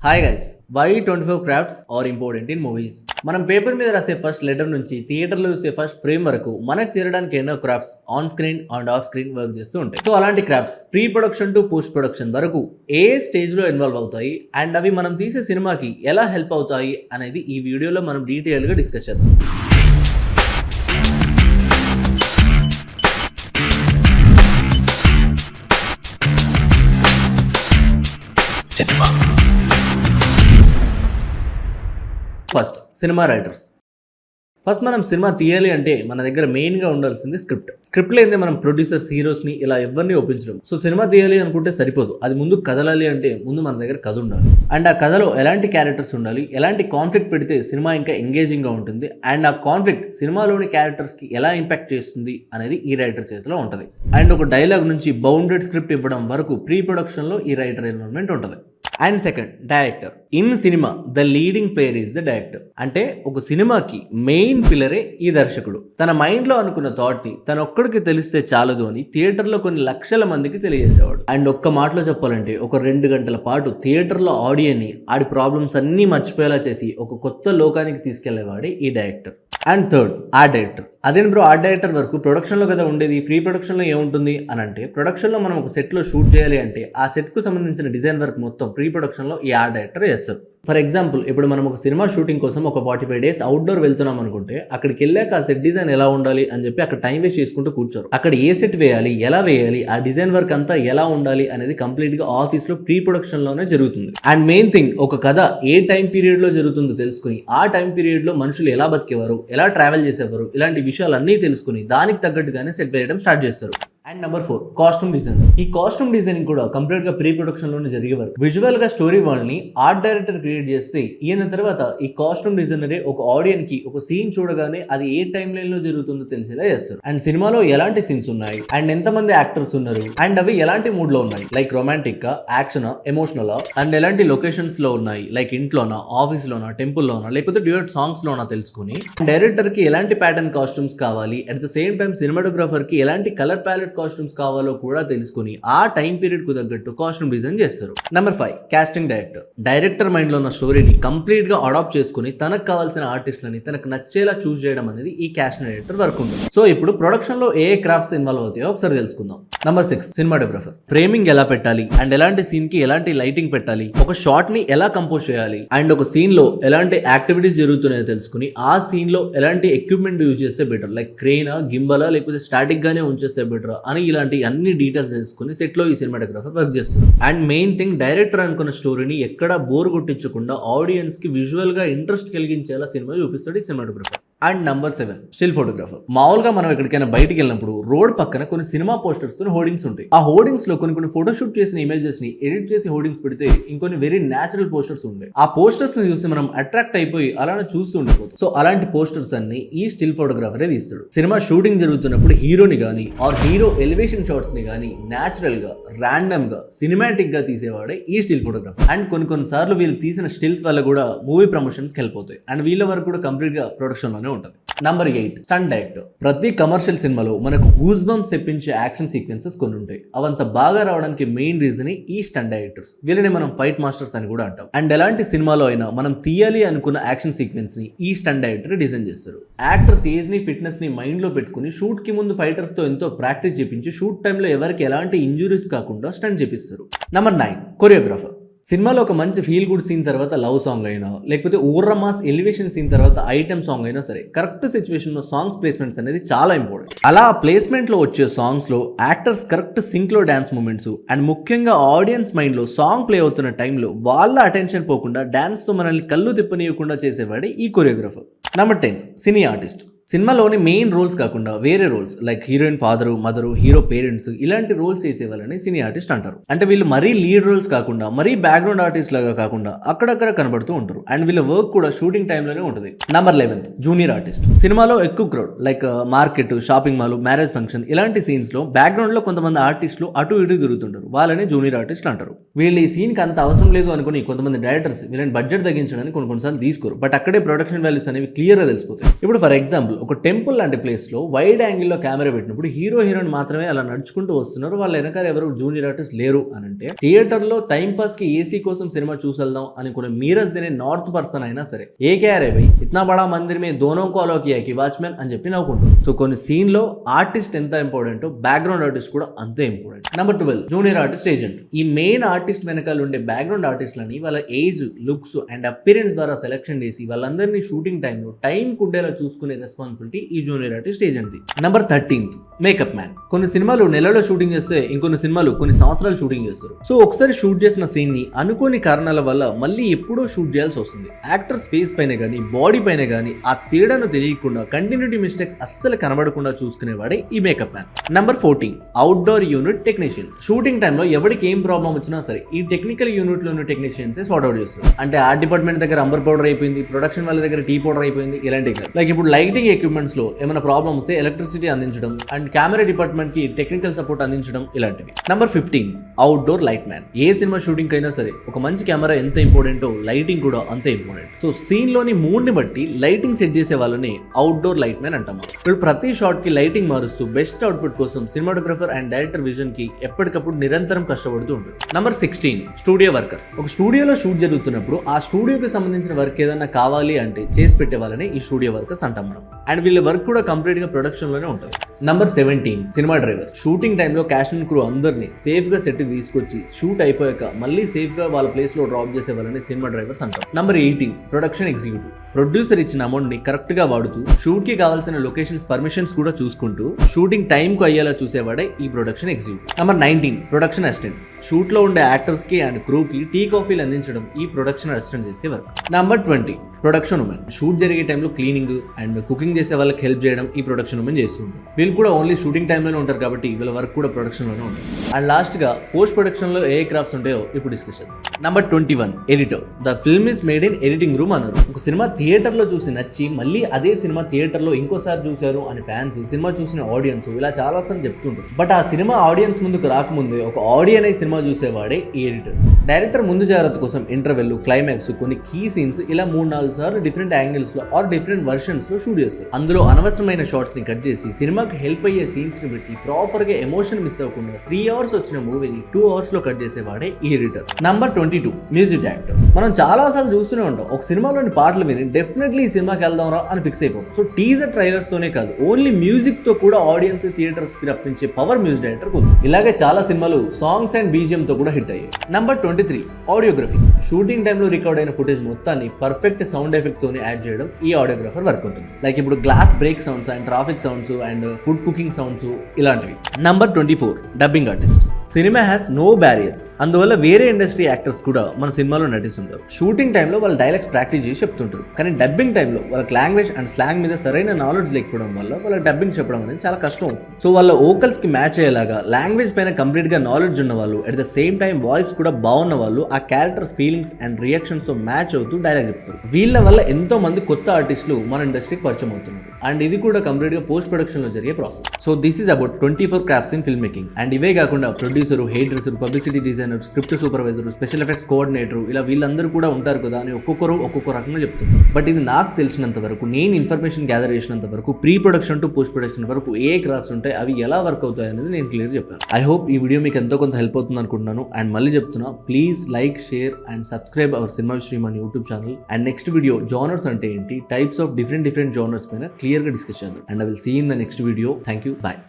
Hi guys, why 24 crafts are important in movies. మనం paper మీద రాసే ఫస్ట్ లెటర్ నుంచి థియేటర్లో చూసే ఫస్ట్ ఫ్రేమ్ వరకు మనకు చేరడానికి ఎన్నో crafts on screen and off screen work చేస్తూ ఉంటాయి. సో అలాంటి crafts pre production to post production వరకు ఏ స్టేజ్ లో ఇన్వాల్వ్ అవుతాయి అండ్ అవి మనం తీసే సినిమాకి ఎలా హెల్ప్ అవుతాయి అనేది ఈ వీడియోలో మనం డీటెయిల్ గా డిస్కస్ చేద్దాం. First cinema writers. ఫస్ట్ మనం సినిమా తీయాలి అంటే మన దగ్గర మెయిన్గా ఉండాల్సింది స్క్రిప్ట్ లేదే మనం ప్రొడ్యూసర్స్ హీరోస్ని ఇలా ఎవరిని ఒప్పించడం. సో సినిమా తీయాలి అనుకుంటే సరిపోదు, అది ముందు కదలాలి అంటే ముందు మన దగ్గర కథ ఉండాలి అండ్ ఆ కథలో ఎలాంటి క్యారెక్టర్స్ ఉండాలి, ఎలాంటి కాన్ఫ్లిక్ట్ పెడితే సినిమా ఇంకా ఎంగేజింగ్గా ఉంటుంది అండ్ ఆ కాన్ఫ్లిక్ట్ సినిమాలోని క్యారెక్టర్స్కి ఎలా ఇంపాక్ట్ చేస్తుంది అనేది ఈ రైటర్ చేతిలో ఉంటుంది. అండ్ ఒక డైలాగ్ నుంచి బౌండెడ్ స్క్రిప్ట్ ఇవ్వడం వరకు ప్రీ ప్రొడక్షన్లో ఈ రైటర్ ఇన్వాల్వ్మెంట్ ఉంటుంది. And second, director. In cinema the leading player is the director. అంటే ఒక సినిమాకి మెయిన్ పిల్లరే ఈ దర్శకుడు. తన మైండ్లో అనుకున్న థాట్ని తన ఒక్కడికి తెలిస్తే చాలదు అని థియేటర్లో కొన్ని లక్షల మందికి తెలియజేసేవాడు. అండ్ ఒక్క మాటలో చెప్పాలంటే ఒక 2 గంటల పాటు థియేటర్లో ఆడియన్ని ఆడి ప్రాబ్లమ్స్ అన్నీ మర్చిపోయేలా చేసి ఒక కొత్త లోకానికి తీసుకెళ్లేవాడే ఈ director. And third, art director. అదేం బ్రో, ఆర్ట్ డైరెక్టర్ వరకు ప్రొడక్షన్లో కదా ఉండేది, ప్రీ ప్రొడక్షన్లో ఏముంటుంది అని అంటే, ప్రొడక్షన్లో మనం ఒక సెట్లో షూట్ చేయాలి అంటే ఆ సెట్కు సంబంధించిన డిజైన్ వర్క్ మొత్తం ప్రీ ప్రొడక్షన్లో ఈ ఆర్ట్ డైరెక్టర్ చేస్తారు. ఫర్ ఎగ్జాంపుల్, ఇప్పుడు మనం ఒక సినిమా షూటింగ్ కోసం ఒక 45 days అవుట్డోర్ వెళ్తున్నాం అనుకుంటే అక్కడికి వెళ్ళాక ఆ సెట్ డిజైన్ ఎలా ఉండాలి అని చెప్పి అక్కడ టైం వేస్ట్ చేసుకుంటూ కూర్చోరు. అక్కడ ఏ సెట్ వేయాలి, ఎలా వేయాలి, ఆ డిజైన్ వర్క్ అంతా ఎలా ఉండాలి అనేది కంప్లీట్ గా ఆఫీస్ లో ప్రీ ప్రొడక్షన్ లోనే జరుగుతుంది. అండ్ మెయిన్ థింగ్, ఒక కథ ఏ టైం పీరియడ్ లో జరుగుతుందో తెలుసుకుని ఆ టైం పీరియడ్ లో మనుషులు ఎలా బతికేవారు, ఎలా ట్రావెల్ చేసేవారు, ఇలాంటి విషయాలన్నీ తెలుసుకుని దానికి తగ్గట్టుగానే సెట్ వేయడం స్టార్ట్ చేస్తారు. And number 4, costume design. ఈ కాస్ట్యూమ్ డిజైనింగ్ కూడా కంప్లీట్ గా ప్రీ ప్రొడక్షన్ లోనే జరిగే వరకు విజువల్ గా స్టోరీ వాళ్ళని ఆర్ట్ డైరెక్టర్ క్రియేట్ చేస్తే ఈయన తర్వాత ఈ కాస్ట్యూమ్ డిజైనరే ఒక ఆడియన్స్ కి ఒక సీన్ చూడగానే అది ఏ టైం లైన్ లో జరుగుతుందో తెలిసేలా చేస్తారు. అండ్ సినిమాలో ఎలాంటి సీన్స్ ఉన్నాయి అండ్ ఎంతమంది యాక్టర్స్ ఉన్నారు అండ్ అవి ఎలాంటి మూడ్ లో ఉన్నాయి, లైక్ రొమాంటిక్ గా, యాక్షన్, ఎమోషనల్, అండ్ ఎలాంటి లొకేషన్స్ లో ఉన్నాయి, లైక్ ఇంట్లోనా, ఆఫీస్ లోనా, టెంపుల్ లోనా, లేకపోతే డ్యూయట్ సాంగ్స్ లోనా తెలుసుకుని డైరెక్టర్ కి ఎలాంటి ప్యాటర్న్ కాస్ట్యూమ్స్ కావాలి, at the same time cinematographer కి ఎలాంటి కలర్ ప్యాలెట్ కాస్ట్యూమ్స్ కావాలో కూడా తెలుసుకుని ఆ టైం పీరియడ్ కు తగ్గట్టు కాస్ట్యూమ్ డిజైన్ చేస్తారు. Number 5, casting director. Director mind లో ఉన్న స్టోరీని కంప్లీట్ గా అడాప్ట్ చేసుకుని తనకు కావాల్సిన ఆర్టిస్టులని తనకు నచ్చేలా చూస్ చేయడం అనేది ఈ కాస్టింగ్ డైరెక్టర్ వర్క్ ఉంటుంది. సో ఇప్పుడు ప్రొడక్షన్ లో ఏ క్రాఫ్ట్స్ ఇన్వాల్వ్ అవుతాయో ఒకసారి తెలుసుకుందాం. Number 6, cinematographer. ఫ్రేమింగ్ ఎలా పెట్టాలి అండ్ ఎలాంటి సీన్ కి ఎలాంటి లైటింగ్ పెట్టాలి, ఒక షాట్ ని ఎలా కంపోజ్ చేయాలి అండ్ ఒక సీన్ లో ఎలాంటి యాక్టివిటీస్ జరుగుతున్నాయో తెలుసుకుని ఆ సీన్ లో ఎలాంటి ఎక్విప్మెంట్ యూజ్ చేస్తే బెటర్, లైక్ క్రేనా, గింబలా, లేకపోతే స్టాటిక్ గానే ఉంచేస్తే బెటర్ అని ఇలాంటి అన్ని డీటెయిల్స్ తెలుసుకుని సెట్ లో ఈ సినిమాటోగ్రాఫర్ వర్క్ చేస్తారు. అండ్ మెయిన్ థింగ్, డైరెక్టర్ అనుకున్న స్టోరీని ఎక్కడా బోర్ కొట్టించకుండా ఆడియన్స్ కి విజువల్ గా ఇంట్రెస్ట్ కలిగించేలా సినిమా చూపిస్తాడు ఈ cinematographer. And number 7, still photographer. మామూలుగా మనం ఎక్కడికైనా బయటికి వెళ్ళినప్పుడు రోడ్ పక్కన కొన్ని సినిమా పోస్టర్స్ తో హోర్డింగ్స్ ఉంటాయి. ఆ హోర్డింగ్స్ లో కొన్ని ఫోటోషూట్ చేసిన ఇమేజెస్ ని ఎడిట్ చేసి హోర్డింగ్స్ పెడితే ఇంకొన్ని వెరీ న్యాచురల్ పోస్టర్స్ ఉంటాయి. ఆ పోస్టర్స్ ని చూసి మనం అట్రాక్ట్ అయిపోయి అలానే చూస్తూ ఉండిపోతాం. సో అలాంటి పోస్టర్స్ అన్ని ఈ స్టిల్ ఫోటోగ్రాఫరే తీస్తాడు. సినిమా షూటింగ్ జరుగుతున్నప్పుడు హీరోని గానీ ఆర్ హీరో ఎలివేషన్ షాట్స్ ని గానీ న్యాచురల్ గా, ర్యాండమ్ గా, సినిమాటిక్ గా తీసేవాడే ఈ స్టిల్ ఫోటోగ్రాఫర్. అండ్ కొన్ని సార్లు వీళ్ళు తీసిన స్టిల్స్ వల్ల కూడా మూవీ ప్రమోషన్స్ కి హెల్ప్ అవుతాయి అండ్ వీళ్ళ వరకు కూడా కంప్లీట్ గా ప్రొడక్షన్ లోనే ఉంటుంది. Number 8, stunt director. ప్రతి కమర్షియల్ సినిమాలో మనకు గూస్ బంప్స్ తెప్పించే యాక్షన్ సీక్వెన్సెస్ కొన్ని ఉంటాయి. అవంత బాగా రావడానికి మెయిన్ రీజన్ ఈ స్టంట్ డైరెక్టర్స్. వీళ్ళని మనం ఫైట్ మాస్టర్స్ అని కూడా అంటాం. అండ్ ఎలాంటి సినిమాలో అయినా మనం తీయాలి అనుకున్న యాక్షన్ సీక్వెన్స్ ని ఈ స్టంట్ డైరెక్టర్ డిజైన్ చేస్తారు. యాక్టర్స్ ఏజ్ ని, ఫిట్నెస్ ని మైండ్ లో పెట్టుకుని షూట్ కి ముందు ఫైటర్స్ తో ఎంతో ప్రాక్టీస్ చేపించి షూట్ టైంలో ఎవరికి ఎలాంటి ఇంజురీస్ కాకుండా స్టంట్ చేపిస్తారు. Number 9, choreographer. సినిమాలో ఒక మంచి ఫీల్ గుడ్ సీన్ తర్వాత లవ్ సాంగ్ అయినా, లేకపోతే ఓర్రమాస్ ఎలివేషన్ సీన్ తర్వాత ఐటమ్ సాంగ్ అయినా సరే, కరెక్ట్ సిచ్యువేషన్ లో సాంగ్స్ ప్లేస్మెంట్స్ అనేది చాలా ఇంపార్టెంట్. అలా ప్లేస్మెంట్ లో వచ్చే సాంగ్స్ లో యాక్టర్స్ కరెక్ట్ సింక్ లో డాన్స్ మూమెంట్స్ అండ్ ముఖ్యంగా ఆడియన్స్ మైండ్ లో సాంగ్ ప్లే అవుతున్న టైంలో వాళ్ళ అటెన్షన్ పోకుండా డాన్స్ తో మనల్ని కళ్ళు తిప్పనీయకుండా చేసేవాడే ఈ కొరియోగ్రాఫర్. Number 10, cine artist. సినిమాలోని మెయిన్ రోల్స్ కాకుండా వేరే roles like heroine father, mother, hero parents, ఇలాంటి రోల్స్ చేసే వాళ్ళని సినీ ఆర్టిస్ట్ అంటారు. అంటే వీళ్ళు మరీ లీడ్ రోల్స్ కాకుండా, మరీ బ్యాక్గ్రౌండ్ ఆర్టిస్ట్ లాగా కాకుండా అక్కడక్కడ కనబడుతూ ఉంటారు అండ్ వీళ్ళ వర్క్ కూడా షూటింగ్ టైంలోనే ఉంటుంది. Number 11, junior artist. సినిమాలో ఎక్కువ crowd like market, shopping mall, marriage function ఇలాంటి సీన్స్ లో బ్యాక్గ్రౌండ్ లో కొంతమంది ఆర్టిస్టులు అటు ఇటు తిరుగుతుంటారు. వాళ్ళని జూనియర్ ఆర్టిస్టులు అంటారు. వీళ్ళు ఈ సీన్ కి అంత అవసరం లేదు అనుకుని కొంతమంది డైరెక్టర్స్ వీళ్ళని బడ్జెట్ తగ్గించడానికి కొన్నిసార్లు తీసుకోరు, బట్ అక్కడే ప్రొడక్షన్ వాల్యూస్ అనేవి క్లియర్ గా తెలిసిపోతాయి. ఇప్పుడు ఫర్ ఎగ్జాంపుల్ ఎగ్జాంపుల్ ఒక టెంపుల్ లాంటి ప్లేస్ లో వైడ్ యాంగిల్ లో కెమెరా పెట్టినప్పుడు హీరో హీరోయిన్ మాత్రమే అలా నడుచుకుంటూ వస్తున్నారు, వాళ్ళ వెనకాల ఎవరు జూనియర్ ఆర్టిస్ట్ లేరు అని అంటే థియేటర్ లో టైం పాస్ కి ఏసీ కోసం సినిమా చూసేద్దాం అనుకునే మీరజ్ తినే నార్త్ పర్సన్ అయినా సరే ఏ క్యారే భయ్ ఇतना बड़ा मंदिर में दोनों को अलाउ किया कि వాచ్మెన్ అని చెప్పి నవ్వుకుంటారు. సో కొన్ని సీన్ లో ఆర్టిస్ట్ ఎంత ఇంపార్టెంట్ బ్యాక్గ్రౌండ్ ఆర్టిస్ట్ కూడా అంతే important. Number 12 junior artist agent. ఈ మెయిన్ ఆర్టిస్ట్ వెనకాల ఉండే బ్యాక్గ్రౌండ్ ఆర్టిస్ట్లని వాళ్ళ ఏజ్, లుక్స్ అండ్ అపిరెన్స్ ద్వారా సెలెక్షన్ చేసి వాళ్ళందరినీ షూటింగ్ టైంలో టైం కుండేలా చూసుకునే రెస్పాన్సిబిలిటీ ఈ junior artist agent the. Number 13 makeup man. కొన్ని సినిమాలు నెలలో షూటింగ్ చేస్తే ఇంకొన్ని సినిమాలు కొన్ని సంవత్సరాలు షూటింగ్ చేస్తారు. సో ఒకసారి షూట్ చేసిన సీన్ ని అనుకోని కారణాల వల్ల మళ్ళీ ఎప్పుడో షూట్ చేయాల్సి వస్తుంది. యాక్టర్స్ ఫేస్ పైన కానీ బాడీ పైన కానీ ఆ తేడాను తెలియకుండా కంటిన్యూటీ మిస్టేక్స్ అస్సలు కనబడకుండా చూసుకునేవాడే ఈ makeup man. Number 14 outdoor unit technicians. Shooting టైంలో ఎవరికి ఏం ప్రాబ్లం వచ్చినా సరే ఈ టెక్నికల్ యూనిట్ లోని టెక్నీషియన్స్ సార్ట్ అవుట్ చేస్తారు. అంటే ఆర్ట్ డిపార్ట్మెంట్ దగ్గర అంబర్ పౌడర్ అయిపోయింది, ప్రొడక్షన్ వాళ్ళ దగ్గర టీ పౌడర్ అయిపోయింది, ఇలాంటివి. లైక్ ఇప్పుడు లైటింగ్ ఎక్విప్మెంట్స్ లో ఏమైనా ప్రాబ్లమ్ వస్తే ఎలక్ట్రిసిటీ అందించడం అండ్ కెమెరా డిపార్ట్మెంట్ కి టెక్నికల్ సపోర్ట్ అందించడం ఇలాంటివి. Number 15 outdoor light man. ఏ సినిమా షూటింగ్ అయినా సరే ఒక మంచి కెమెరా ఎంత ఇంపార్టెంటో లైటింగ్ కూడా అంతే ఇంపార్టెంట్. సో సీన్ లోని మూడ్ ని బట్టి లైటింగ్ సెట్ చేసే వాళ్ళని అవుట్డోర్ లైట్ మ్యాన్ అంటాం. ఇప్పుడు ప్రతి షాట్ కి లైటింగ్ మారుస్తూ బెస్ట్ అవుట్పుట్ కోసం సినిమాటోగ్రఫర్ అండ్ డైరెక్టర్ విజన్ కి ఎప్పటికప్పుడు నిరంతరం కష్టపడుతూ ఉంటుంది. Number 16 studio workers. ఒక స్టూడియోలో షూట్ జరుగుతున్నప్పుడు ఆ స్టూడియోకి సంబంధించిన వర్క్ ఏదైనా కావాలి అంటే చేసి పెట్టే వాళ్ళని ఈ స్టూడియో వర్కర్స్ అంటాం మనం. అండ్ వీళ్ళ వర్క్ కూడా కంప్లీట్ గా ప్రొడక్షన్ లోనే ఉంటుంది. Number 17 cinema driver. షూటింగ్ టైంలో క్యాష్ అండ్ క్రూ అందరినీ సేఫ్ గా సెట్ తీసుకొచ్చి షూట్ అయిపోయాక మళ్ళీ సేఫ్ గా వాళ్ళ ప్లేస్ లో డ్రాప్ చేసే వాళ్ళని సినిమా డ్రైవర్స్ అంటాం. Number 18 production executive. ప్రొడ్యూసర్ ఇచ్చిన అమౌంట్ ని కరెక్ట్ గా వాడుతూ షూట్ కి కావాల్సిన లొకేషన్స్ పర్మిషన్స్ కూడా చూసుకుంటూ షూటింగ్ టైం కు అయ్యేలా చూసేవాడే ఈ production executive. Number 19 production assistants. Shoot లో ఉండే యాక్టర్స్ కి అండ్ క్రూ కి టీ కాఫీలు అందించడం ఈ ప్రొడక్షన్ అసిస్టెంట్ చేసే work. Number 20 production women. Shoot జరిగే టైంలో క్లీనింగ్ అండ్ కుకింగ్ చేసే వాళ్ళకి హెల్ప్ చేయడం ఈ ప్రొడక్షన్ ఉమెన్ చేస్తుంటారు. వీళ్ళు కూడా ఓన్లీ షూటింగ్ టైంలోనే ఉంటారు కాబట్టి వీళ్ళ వర్క్ కూడా ప్రొడక్షన్ లోనే ఉంటుంది. అండ్ లాస్ట్ గా పోస్ట్ ప్రొడక్షన్ లో ఏ క్రాఫ్ట్స్ ఉంటాయో ఇప్పుడు డిస్కస్ చేద్దాం. Number 21 editor. The film is made in editing room అన్నారు. ఒక సినిమా థియేటర్ లో చూసి నచ్చి మళ్ళీ అదే సినిమా థియేటర్ లో ఇంకోసారి చూశారు అని ఫ్యాన్స్, సినిమా చూసిన ఆడియన్స్ ఇలా చాలా సార్లు చెప్తుంటారు. బట్ ఆ సినిమా ఆడియన్స్ ముందుకు రాకముందే ఒక ఆడియన్ అయి సినిమా చూసేవాడే ఈ ఎడిటర్. డైరెక్టర్ ముందు జాగ్రత్త కోసం ఇంటర్వెల్, క్లైమాక్స్, కొన్ని కీ సీన్స్ ఇలా 3-4 సార్లు డిఫరెంట్ యాంగిల్స్ లో ఆర్ డిఫరెంట్ వర్షన్స్ లో షూట్ చేస్తారు. అందులో అనవసరమైన షార్ట్స్ ని కట్ చేసి సినిమాకి హెల్ప్ అయ్యే సీన్స్ ని పెట్టి ప్రాపర్ గా ఎమోషన్ మిస్ అవ్వకుండా 3 hours వచ్చిన మూవీని 2 hours లో కట్ చేసేవాడే ఈ ఎడిటర్. Number 22 music director. మనం చాలా సార్లు చూస్తూనే ఉంటాం, ఒక సినిమాలోని పాటలు విని డెఫినెట్లీ ఈ సినిమాకి వెళ్దాం రా అని ఫిక్స్ అయిపోతాం. సో టీజర్ ట్రైలర్స్ తోనే కాదు, ఓన్లీ మ్యూజిక్ తో కూడా ఆడియన్స్ థియేటర్స్ కి రప్పించే పవర్ మ్యూజిక్ డైరెక్టర్ ఉంది. ఇలాగే చాలా సినిమాలు సాంగ్స్ అండ్ బీజిఎం తో కూడా హిట్ అయ్యాయి. Number 23 audiography. షూటింగ్ టైంలో రికార్డ్ అయిన ఫుటేజ్ మొత్తాన్ని పర్ఫెక్ట్ సౌండ్ ఎఫెక్ట్ తోనే యాడ్ చేయడం ఈ ఆడియోగ్రఫర్ వర్క్ ఉంటుంది. లైక్ ఇప్పుడు glass break sounds and traffic sounds and food cooking sounds ఇలాంటివి. Number 24 dubbing artist. Cinema has no barriers, అందువల్ల వేరే ఇండస్ట్రీ యాక్టర్స్ కూడా మన సినిమాలో నటిస్తుంటారు. షూటింగ్ టైంలో వాళ్ళ డైలాగ్స్ ప్రాక్టీస్ చేసి చెప్తుంటారు, కానీ డబ్బింగ్ టైంలో వాళ్ళకి లాంగ్వేజ్ అండ్ స్లాంగ్ మీద సరైన నాలెడ్జ్ లేకపోవడం వల్ల వాళ్ళకి డబ్బింగ్ చెప్పడం అనేది చాలా కష్టం. సో వాళ్ళ ఓకల్స్ కి మ్యాచ్ అయ్యేలాగా లాంగ్వేజ్ పైన కంప్లీట్ గా నాలెడ్జ్ ఉన్న వాళ్ళు, at the same time voice కూడా బాగున్న వాళ్ళు ఆ క్యారెక్టర్స్ ఫీలింగ్స్ అండ్ రియాక్షన్స్ తో మ్యాచ్ అవుతూ డైలాగ్ చెప్తారు. వీళ్ళ వల్ల ఎంతో మంది కొత్త ఆర్టిస్టులు మన ఇండస్ట్రీకి పరిచయం అవుతున్నారు. అండ్ ఇది కూడా కంప్లీట్ గా పోస్ట్ ప్రొడక్షన్ లో జరిగే process. So this is about 24 crafts in film making. And ఇవే కాకుండా producer, hair dresser, publicity designer, script supervisor, special effects coordinator ఇలా వీళ్ళందరూ కూడా ఉంటారు కదా అని ఒక్కొక్కరు ఒక్కొక్క రకంగా చెప్తున్నారు. బట్ ఇది నాకు తెలిసినంత వరకు, నేను ఇన్ఫర్మేషన్ గ్యాదర్ చేసినంత వరకు, pre production to post production వరకు ఏ క్రాఫ్ట్స్ ఉంటాయి, అవి ఎలా వర్క్ అవుతాయి అనేది నేను క్లియర్ చెప్పాను. ఐ హోప్ ఈ వీడియో మీకు ఎంతో కొంత హెల్ప్ అవుతుంది అనుకుంటున్నాను. అండ్ మళ్ళీ చెప్తున్నా, please like, share and subscribe our cinema stream అని YouTube channel. And next video genres అంటే ఏంటి, టైప్స్ ఆఫ్ డిఫరెంట్ జానర్స్ పైన క్లియర్ గా డిస్కస్ చేద్దాం. And I will see in the next video. Thank you, bye.